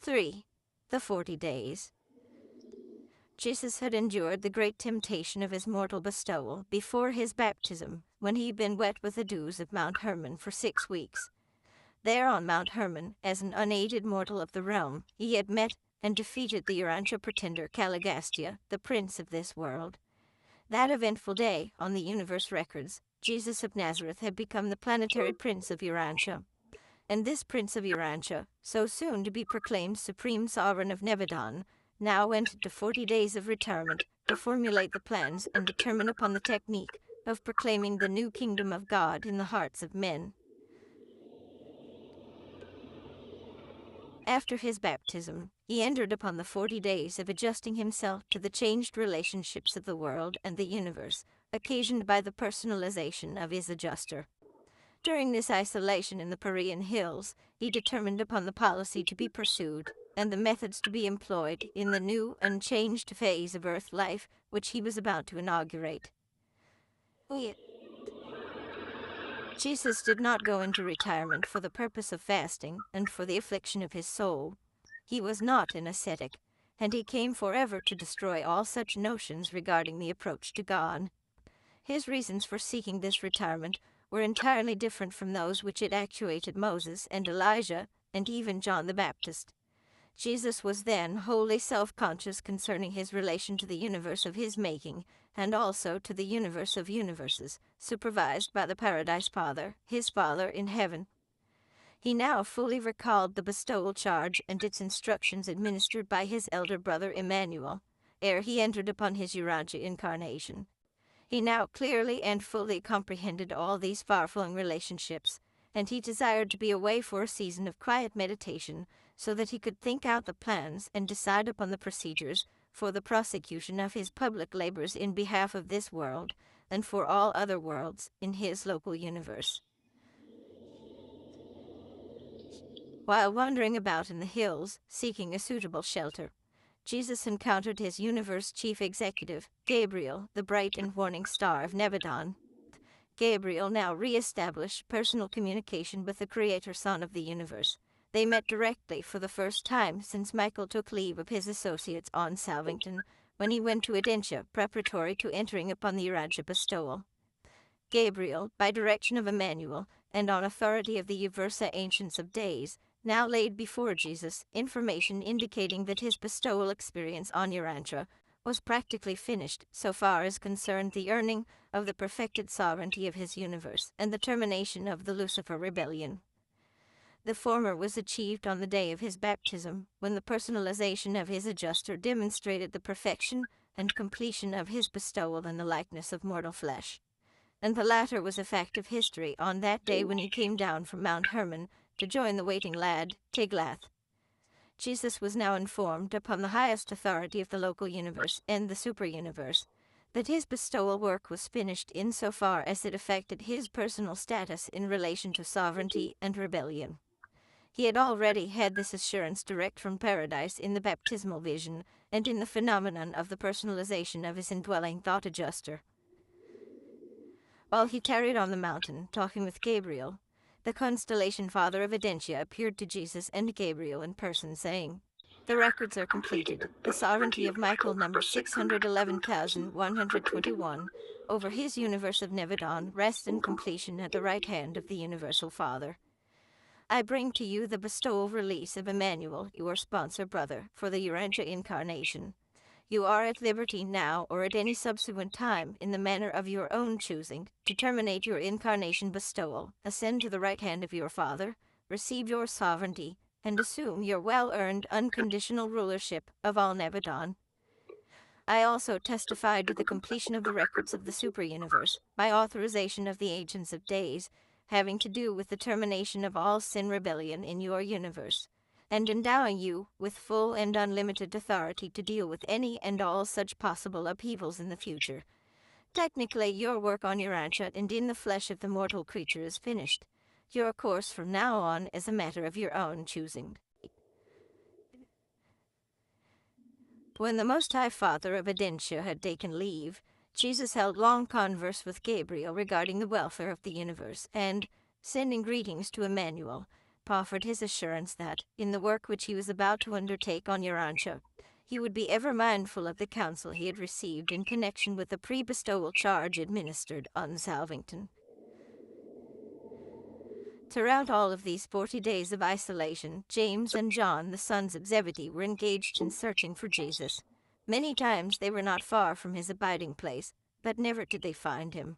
3. The 40 days. Jesus had endured the great temptation of his mortal bestowal before his baptism, when he had been wet with the dews of Mount Hermon for 6 weeks. There on Mount Hermon, as an unaided mortal of the realm, he had met and defeated the Urantia pretender Caligastia, the prince of this world. That eventful day, on the universe records, Jesus of Nazareth had become the planetary prince of Urantia. And this prince of Urantia, so soon to be proclaimed supreme sovereign of Nebadon, now went into 40 days of retirement to formulate the plans and determine upon the technique of proclaiming the new kingdom of God in the hearts of men. After his baptism, he entered upon the 40 days of adjusting himself to the changed relationships of the world and the universe, occasioned by the personalization of his adjuster. During this isolation in the Parian hills, he determined upon the policy to be pursued and the methods to be employed in the new, unchanged phase of Earth life which he was about to inaugurate. Jesus did not go into retirement for the purpose of fasting and for the affliction of his soul. He was not an ascetic, and he came forever to destroy all such notions regarding the approach to God. His reasons for seeking this retirement were entirely different from those which had actuated Moses and Elijah and even John the Baptist. Jesus was then wholly self-conscious concerning his relation to the universe of his making, and also to the universe of universes, supervised by the Paradise Father, his Father in heaven. He now fully recalled the bestowal charge and its instructions administered by his elder brother Emmanuel, ere he entered upon his Urantia incarnation. He now clearly and fully comprehended all these far-flung relationships, and he desired to be away for a season of quiet meditation, so that he could think out the plans and decide upon the procedures for the prosecution of his public labors in behalf of this world, and for all other worlds in his local universe. While wandering about in the hills, seeking a suitable shelter, Jesus encountered his universe chief executive, Gabriel, the bright and warning star of Nebadon. Gabriel now re-established personal communication with the Creator Son of the universe. They met directly for the first time since Michael took leave of his associates on Salvington, when he went to Edentia preparatory to entering upon the Urantia bestowal. Gabriel, by direction of Emmanuel, and on authority of the Uversa Ancients of Days, now laid before Jesus information indicating that his bestowal experience on Urantia was practically finished so far as concerned the earning of the perfected sovereignty of his universe and the termination of the Lucifer rebellion. The former was achieved on the day of his baptism, when the personalization of his adjuster demonstrated the perfection and completion of his bestowal in the likeness of mortal flesh. And the latter was a fact of history on that day when he came down from Mount Hermon to join the waiting lad, Tiglath. Jesus was now informed, upon the highest authority of the local universe and the super-universe, that his bestowal work was finished insofar as it affected his personal status in relation to sovereignty and rebellion. He had already had this assurance direct from paradise in the baptismal vision and in the phenomenon of the personalization of his indwelling thought adjuster. While he tarried on the mountain, talking with Gabriel, the constellation father of Edentia appeared to Jesus and Gabriel in person, saying, "The records are completed. The sovereignty of Michael number 611,121 over his universe of Nebadon rests in completion at the right hand of the Universal Father. I bring to you the bestowal release of Emmanuel, your sponsor brother, for the Urantia incarnation. You are at liberty now or at any subsequent time, in the manner of your own choosing, to terminate your incarnation bestowal, ascend to the right hand of your Father, receive your sovereignty, and assume your well-earned unconditional rulership of all Nebadon. I also testified to the completion of the records of the super-universe by authorization of the Ancients of Days, having to do with the termination of all sin rebellion in your universe, and endowing you with full and unlimited authority to deal with any and all such possible upheavals in the future. Technically, your work on Urantia and in the flesh of the mortal creature is finished. Your course from now on is a matter of your own choosing." When the Most High Father of Edentia had taken leave, Jesus held long converse with Gabriel regarding the welfare of the universe, and, sending greetings to Emmanuel, offered his assurance that, in the work which he was about to undertake on Urantia, he would be ever mindful of the counsel he had received in connection with the pre-bestowal charge administered on Salvington. Throughout all of these 40 days of isolation, James and John, the sons of Zebedee, were engaged in searching for Jesus. Many times they were not far from his abiding place, but never did they find him.